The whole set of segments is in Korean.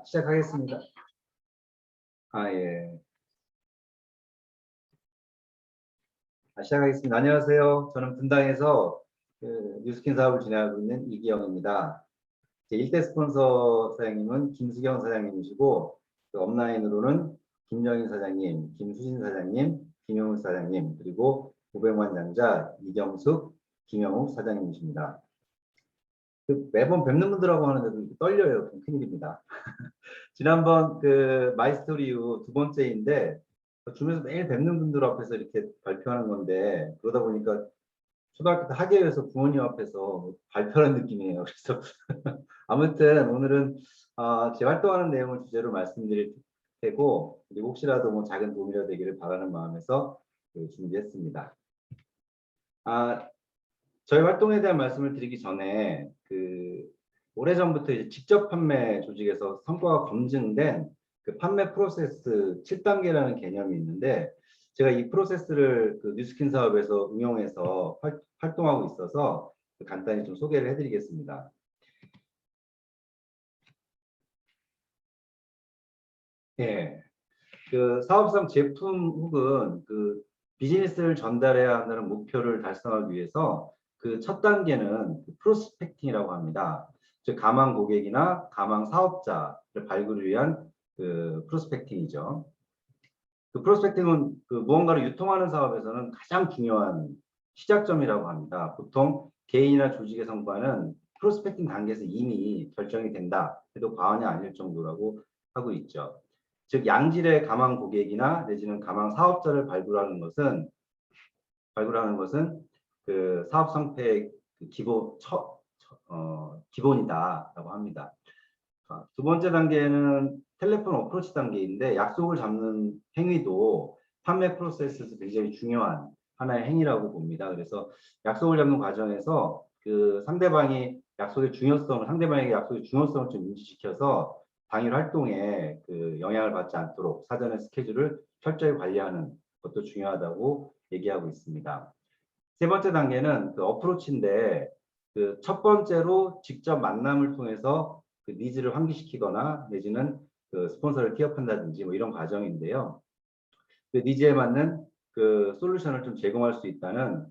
시작하겠습니다. 예. 시작하겠습니다. 안녕하세요. 저는 분당에서 뉴스킨 사업을 진행하고 있는 이기영입니다. 제 1대 스폰서 사장님은 김수경 사장님이시고, 업라인으로는 김정인 사장님, 김수진 사장님, 김영우 사장님, 그리고 500만 장자 이경숙, 김영욱 사장님이십니다. 매번 뵙는 분들하고 하는데도 떨려요. 큰일입니다. 지난번 마이스토리 이후 두 번째인데, 주변에서 매일 뵙는 분들 앞에서 이렇게 발표하는 건데, 그러다 보니까 초등학교 때 학예회에서 부모님 앞에서 발표하는 느낌이에요. 그래서 아무튼 오늘은 제 활동하는 내용을 주제로 말씀드릴 테고, 그리고 혹시라도 뭐 작은 도움이라 되기를 바라는 마음에서 준비했습니다. 저희 활동에 대한 말씀을 드리기 전에 오래전부터 이제 직접 판매 조직에서 성과가 검증된 판매 프로세스 7단계라는 개념이 있는데, 제가 이 프로세스를 뉴스킨 사업에서 응용해서 활동하고 있어서 간단히 좀 소개를 해드리겠습니다. 예, 사업상 제품 혹은 비즈니스를 전달해야 한다는 목표를 달성하기 위해서 첫 단계는 프로스펙팅이라고 합니다. 즉 가망 고객이나 가망 사업자를 발굴을 위한 프로스펙팅이죠. 프로스펙팅은 무언가를 유통하는 사업에서는 가장 중요한 시작점이라고 합니다. 보통 개인이나 조직의 성과는 프로스펙팅 단계에서 이미 결정이 된다 해도 과언이 아닐 정도라고 하고 있죠. 즉 양질의 가망 고객이나 내지는 가망 사업자를 발굴하는 것은 사업 상태의 기본이다라고 합니다. 두 번째 단계는 텔레폰 어프로치 단계인데, 약속을 잡는 행위도 판매 프로세스에서 굉장히 중요한 하나의 행위라고 봅니다. 그래서 약속을 잡는 과정에서 상대방에게 약속의 중요성을 좀 인지시켜서 당일 활동에 영향을 받지 않도록 사전에 스케줄을 철저히 관리하는 것도 중요하다고 얘기하고 있습니다. 세 번째 단계는 어프로치인데, 첫 번째로 직접 만남을 통해서 니즈를 환기시키거나 내지는 스폰서를 티업한다든지 뭐 이런 과정인데요. 니즈에 맞는 솔루션을 좀 제공할 수 있다는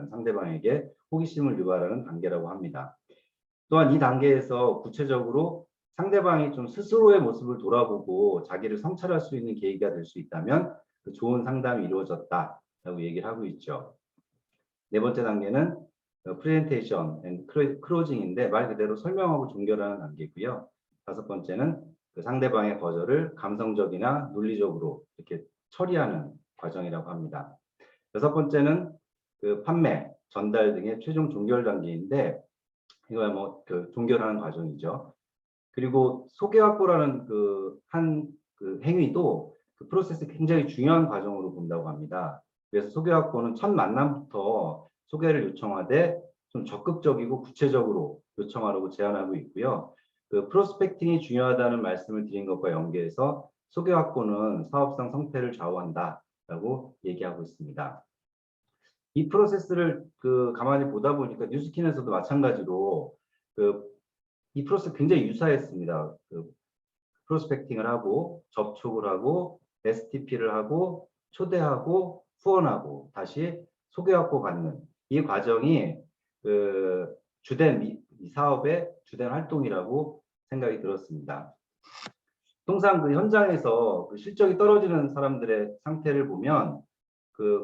상대방에게 호기심을 유발하는 단계라고 합니다. 또한 이 단계에서 구체적으로 상대방이 좀 스스로의 모습을 돌아보고 자기를 성찰할 수 있는 계기가 될 수 있다면 좋은 상담이 이루어졌다라고 얘기를 하고 있죠. 네 번째 단계는 프레젠테이션 앤 클로징인데, 말 그대로 설명하고 종결하는 단계고요. 다섯 번째는 상대방의 거절을 감성적이나 논리적으로 이렇게 처리하는 과정이라고 합니다. 여섯 번째는 판매, 전달 등의 최종 종결 단계인데, 이거야 뭐 종결하는 과정이죠. 그리고 소개 확보라는 행위도 프로세스 굉장히 중요한 과정으로 본다고 합니다. 그래서 소개 확보는 첫 만남부터 소개를 요청하되 좀 적극적이고 구체적으로 요청하라고 제안하고 있고요. 프로스펙팅이 중요하다는 말씀을 드린 것과 연계해서 소개 확보는 사업상 성패를 좌우한다라고 얘기하고 있습니다. 이 프로세스를 가만히 보다 보니까 뉴스킨에서도 마찬가지로 이 프로세스 굉장히 유사했습니다. 프로스펙팅을 하고 접촉을 하고 STP를 하고 초대하고 후원하고 다시 소개 확보 받는 이 과정이 이 사업의 주된 활동이라고 생각이 들었습니다. 통상 현장에서 실적이 떨어지는 사람들의 상태를 보면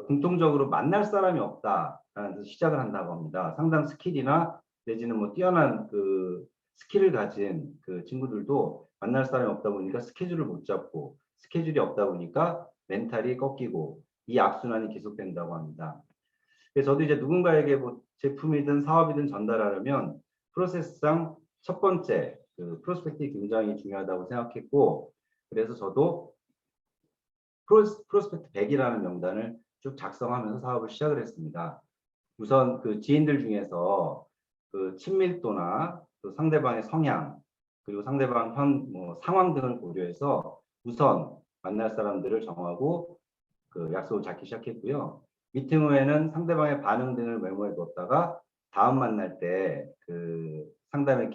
공통적으로 만날 사람이 없다라는 데서 시작을 한다고 합니다. 상당 스킬이나 내지는 뭐 뛰어난 스킬을 가진 친구들도 만날 사람이 없다 보니까 스케줄을 못 잡고, 스케줄이 없다 보니까 멘탈이 꺾이고, 이 악순환이 계속된다고 합니다. 그래서 저도 이제 누군가에게 뭐 제품이든 사업이든 전달하려면 프로세스상 첫 번째 프로스펙팅이 굉장히 중요하다고 생각했고, 그래서 저도 프로스펙트 100이라는 명단을 쭉 작성하면서 사업을 시작을 했습니다. 우선 지인들 중에서 친밀도나 상대방의 성향, 그리고 상대방 상황 등을 고려해서 우선 만날 사람들을 정하고 약속을 잡기 시작했고요. 미팅 후에는 상대방의 반응 등을 메모해 뒀다가 다음 만날 때 상담의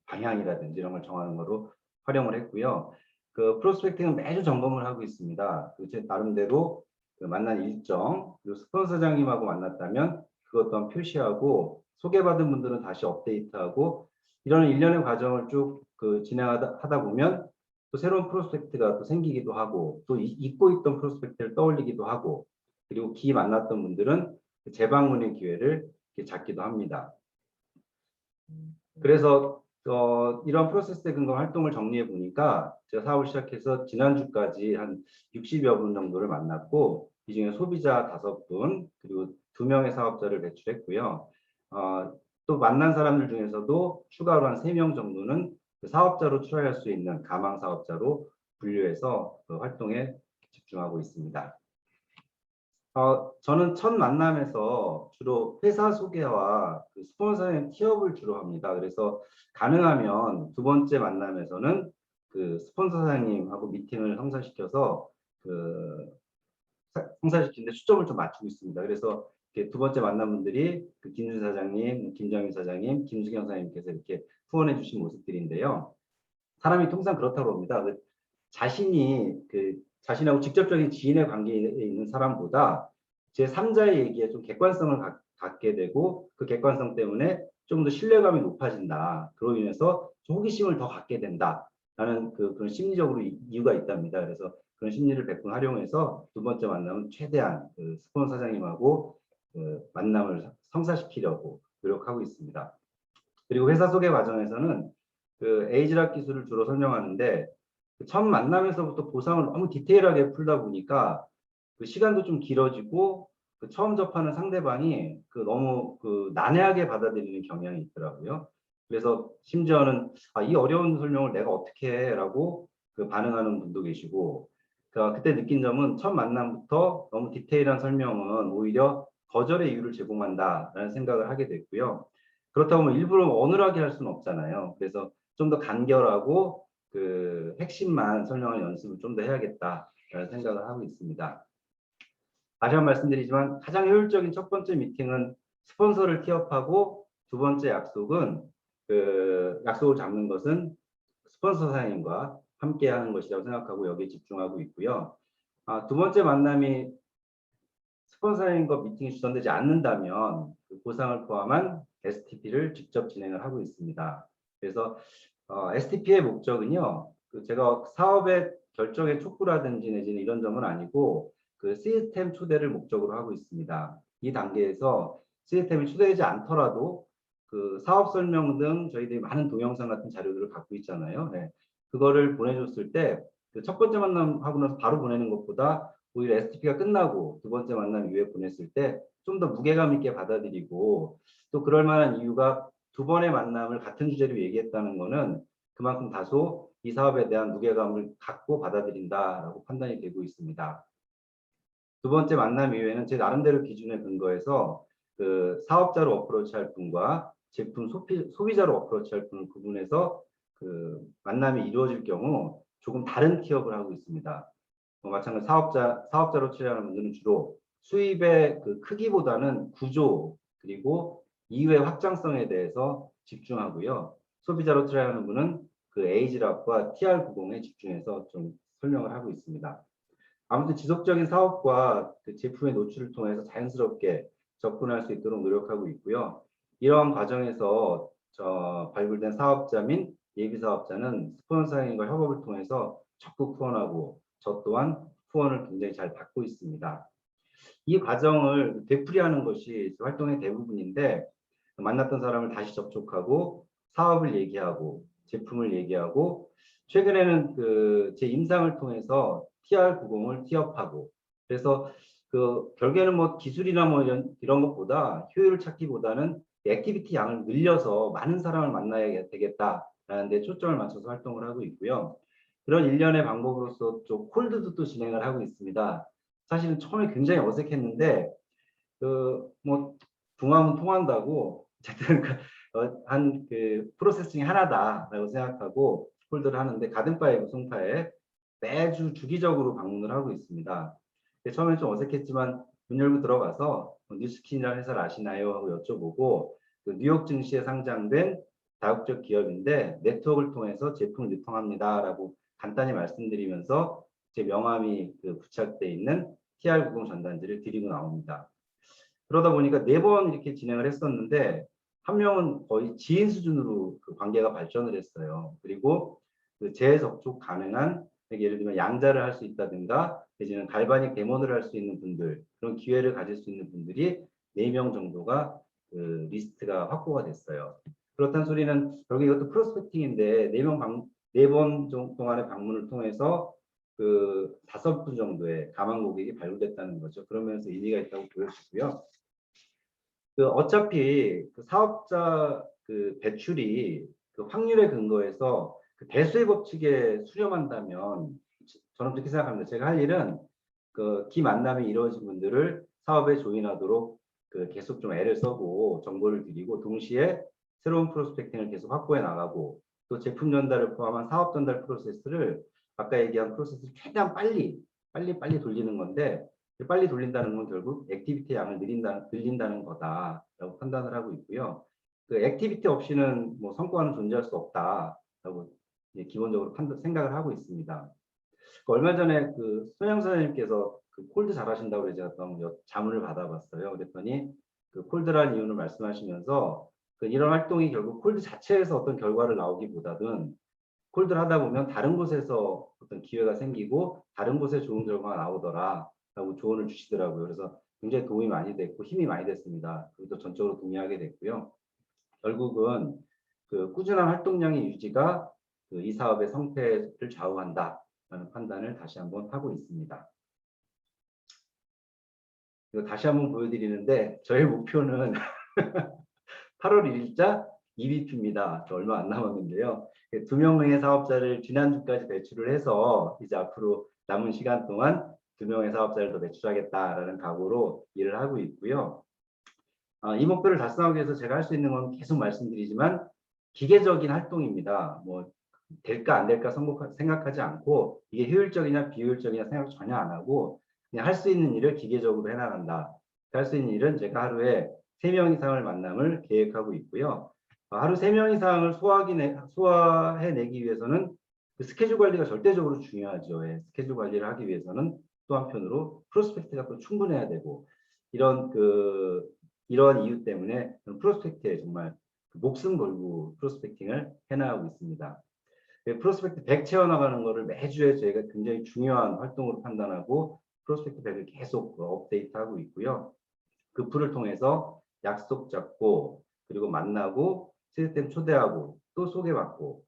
방향이라든지 이런 걸 정하는 거로 활용을 했고요. 그 프로스펙팅은 매주 점검을 하고 있습니다. 제 나름대로 그 만난 일정, 그리고 스폰서장님하고 만났다면 그것 또한 표시하고 소개받은 분들은 다시 업데이트하고 이런 일련의 과정을 쭉 진행하다 보면 또 새로운 프로스펙트가 또 생기기도 하고 또 잊고 있던 프로스펙트를 떠올리기도 하고 그리고 만났던 분들은 재방문의 기회를 잡기도 합니다. 그래서 이런 프로세스에 근거 활동을 정리해 보니까 제가 사업을 시작해서 지난주까지 한 60여 분 정도를 만났고 이 중에 소비자 5분 그리고 2명의 사업자를 배출했고요. 또 만난 사람들 중에서도 추가로 한 3명 정도는 사업자로 출하할 수 있는 가망 사업자로 분류해서 그 활동에 집중하고 있습니다. 저는 첫 만남에서 주로 회사 소개와 스폰서의 티업을 주로 합니다. 그래서 가능하면 두 번째 만남에서는 그 스폰서 사장님하고 미팅을 성사시켜서 성사시키는데 초점을 좀 맞추고 있습니다. 그래서 이렇게 두 번째 만난 분들이 김준 사장님, 김정희 사장님, 김수경 사장님께서 이렇게 후원해 주신 모습들인데요. 사람이 통상 그렇다고 합니다. 자신하고 직접적인 지인의 관계에 있는 사람보다 제3자의 얘기에 좀 객관성을 갖게 되고 그 객관성 때문에 좀 더 신뢰감이 높아진다. 그로 인해서 좀 호기심을 더 갖게 된다라는 그런 심리적으로 이유가 있답니다. 그래서 그런 심리를 100분 활용해서 두 번째 만남은 최대한 스폰서 사장님하고 만남을 성사시키려고 노력하고 있습니다. 그리고 회사 소개 과정에서는 에이즈락 기술을 주로 설명하는데 첫 만남에서부터 보상을 너무 디테일하게 풀다 보니까 시간도 좀 길어지고 처음 접하는 상대방이 너무 난해하게 받아들이는 경향이 있더라고요. 그래서 심지어는 이 어려운 설명을 내가 어떻게 해라고 반응하는 분도 계시고 그때 느낀 점은 첫 만남부터 너무 디테일한 설명은 오히려 거절의 이유를 제공한다라는 생각을 하게 됐고요. 그렇다고 일부러 어눌하게 할 수는 없잖아요. 그래서 좀 더 간결하고 핵심만 설명할 연습을 좀 더 해야겠다라는 생각을 하고 있습니다. 다시 한번 말씀드리지만 가장 효율적인 첫 번째 미팅은 스폰서를 티업하고 두 번째 약속은 약속을 잡는 것은 스폰서 사장님과 함께 하는 것이라고 생각하고 여기에 집중하고 있고요. 두 번째 만남이 스폰서 사장님과 미팅이 주선되지 않는다면 보상을 포함한 STP를 직접 진행을 하고 있습니다. 그래서 STP의 목적은요, 제가 사업의 결정의 촉구라든지 내지는 이런 점은 아니고 시스템 초대를 목적으로 하고 있습니다. 이 단계에서 시스템이 초대되지 않더라도 사업 설명 등 저희들이 많은 동영상 같은 자료들을 갖고 있잖아요. 네. 그거를 보내줬을 때 첫 번째 만남 하고 나서 바로 보내는 것보다 오히려 STP가 끝나고 두 번째 만남 이후에 보냈을 때 좀 더 무게감 있게 받아들이고 또 그럴 만한 이유가 두 번의 만남을 같은 주제로 얘기했다는 거는 그만큼 다소 이 사업에 대한 무게감을 갖고 받아들인다라고 판단이 되고 있습니다. 두 번째 만남 이후에는 제 나름대로 기준에 근거해서 사업자로 어프로치할 분과 제품 소비자로 어프로치할 분 구분해서 만남이 이루어질 경우 조금 다른 티업을 하고 있습니다. 마찬가지 사업자로 출연하는 분들은 주로 수입의 크기보다는 구조 그리고 이후의 확장성에 대해서 집중하고요. 소비자로 출연하는 분은 에이지락과 TR90에 집중해서 좀 설명을 하고 있습니다. 아무튼 지속적인 사업과 제품의 노출을 통해서 자연스럽게 접근할 수 있도록 노력하고 있고요. 이러한 과정에서 발굴된 사업자 및 예비 사업자는 스폰서링과 협업을 통해서 적극 후원하고 저 또한 후원을 굉장히 잘 받고 있습니다. 이 과정을 되풀이하는 것이 활동의 대부분인데 만났던 사람을 다시 접촉하고 사업을 얘기하고 제품을 얘기하고 최근에는 제 임상을 통해서 TR90을 티업하고 그래서 결국에는 기술이나 이런 것보다 효율을 찾기보다는 액티비티 양을 늘려서 많은 사람을 만나야 되겠다라는 데 초점을 맞춰서 활동을 하고 있고요. 그런 일련의 방법으로서 좀 콜드도 또 진행을 하고 있습니다. 사실은 처음에 굉장히 어색했는데 통하면 통한다고 어쨌든 프로세스 중에 하나다라고 생각하고 콜드를 하는데 가든바에 우송파에 매주 주기적으로 방문을 하고 있습니다. 처음에 좀 어색했지만 문 열고 들어가서 뉴스킨이라는 회사를 아시나요? 하고 여쭤보고 뉴욕 증시에 상장된 다국적 기업인데 네트워크를 통해서 제품을 유통합니다라고 간단히 말씀드리면서 제 명함이 부착돼 있는 TR90 전단지를 드리고 나옵니다. 그러다 보니까 4번 이렇게 진행을 했었는데 한 명은 거의 지인 수준으로 관계가 발전을 했어요. 그리고 재접촉 가능한, 예를 들면 양자를 할 수 있다든가 내지는 갈바닉 데모를 할 수 있는 분들, 그런 기회를 가질 수 있는 분들이 4명 정도가 리스트가 확보가 됐어요. 그렇다는 소리는 결국 이것도 프로스펙팅인데 4번 동안의 방문을 통해서 5분 정도의 가망 고객이 발굴됐다는 거죠. 그러면서 의미가 있다고 보여지고요. 어차피 사업자 배출이 확률에 근거해서 배수의 법칙에 수렴한다면 저는 그렇게 생각합니다. 제가 할 일은 기 만남이 이루어진 분들을 사업에 조인하도록 계속 좀 애를 써고 정보를 드리고 동시에 새로운 프로스펙팅을 계속 확보해 나가고 또 제품 전달을 포함한 사업 전달 프로세스를 아까 얘기한 프로세스를 최대한 빨리 돌리는 건데 빨리 돌린다는 건 결국 액티비티 양을 늘린다는 거다라고 판단을 하고 있고요. 액티비티 없이는 뭐 성과는 존재할 수 없다라고 기본적으로 생각을 하고 있습니다. 얼마 전에 손영 선생님께서 콜드 잘하신다고 제가 자문을 받아봤어요. 그랬더니 콜드라는 이유를 말씀하시면서 이런 활동이 결국 콜드 자체에서 어떤 결과를 나오기보다는 콜드를 하다 보면 다른 곳에서 어떤 기회가 생기고 다른 곳에 좋은 결과가 나오더라라고 조언을 주시더라고요. 그래서 굉장히 도움이 많이 됐고 힘이 많이 됐습니다. 그것도 전적으로 동의하게 됐고요. 결국은 꾸준한 활동량의 유지가 이 사업의 성패를 좌우한다라는 판단을 다시 한번 하고 있습니다. 이거 다시 한번 보여드리는데 저의 목표는 8월 1일자 EBP입니다. 얼마 안 남았는데요. 2명의 사업자를 지난주까지 배출을 해서 이제 앞으로 남은 시간 동안 2명의 사업자를 더 배출하겠다라는 각오로 일을 하고 있고요. 이 목표를 달성하기 위해서 제가 할 수 있는 건 계속 말씀드리지만 기계적인 활동입니다. 뭐 될까 안 될까 생각하지 않고 이게 효율적이냐 비효율적이냐 생각 전혀 안 하고 그냥 할 수 있는 일을 기계적으로 해나간다. 할 수 있는 일은 제가 하루에 3명 이상을 만남을 계획하고 있고요. 하루 3명 이상을 소화해내기 위해서는 스케줄 관리가 절대적으로 중요하죠. 스케줄 관리를 하기 위해서는 또 한편으로 프로스펙트가 또 충분해야 되고 이런 이유 때문에 프로스펙트에 정말 목숨 걸고 프로스펙팅을 해나가고 있습니다. 프로스펙트 100 채워나가는 것을 매주에 저희가 굉장히 중요한 활동으로 판단하고 프로스펙트 100을 계속 업데이트하고 있고요. 그 풀을 통해서 약속 잡고 그리고 만나고 시스템 초대하고 또 소개받고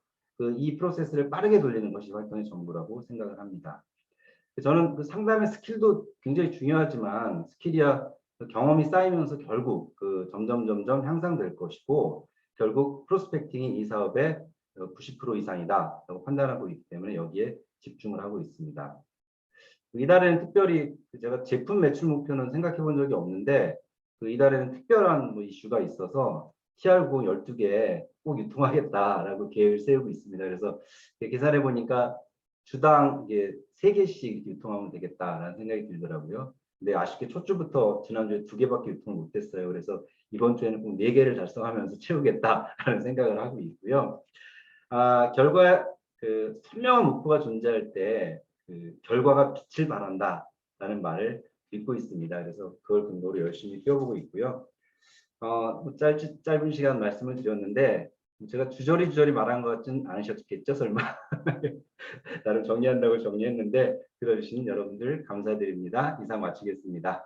이 프로세스를 빠르게 돌리는 것이 활동의 전부라고 생각을 합니다. 저는 상담의 스킬도 굉장히 중요하지만 스킬이야 경험이 쌓이면서 결국 점점 향상될 것이고 결국 프로스펙팅이 이 사업의 90% 이상이다라고 판단하고 있기 때문에 여기에 집중을 하고 있습니다. 이달에는 특별히 제가 제품 매출 목표는 생각해 본 적이 없는데 이달에는 특별한 이슈가 있어서 TR90 12개 꼭 유통하겠다라고 계획을 세우고 있습니다. 그래서 계산해 보니까 주당 3개씩 유통하면 되겠다라는 생각이 들더라고요. 근데 아쉽게 첫 주부터 지난주에 2개밖에 유통을 못했어요. 그래서 이번 주에는 꼭 4개를 달성하면서 채우겠다라는 생각을 하고 있고요. 결과 선명한 목표가 존재할 때 결과가 빛을 발한다라는 말을 믿고 있습니다. 그래서 그걸 근거로 열심히 뛰어보고 있고요. 짧은 시간 말씀을 드렸는데 제가 주저리 말한 것 같진 않으셨겠죠, 설마? 나름 정리한다고 정리했는데 들어주신 여러분들 감사드립니다. 이상 마치겠습니다.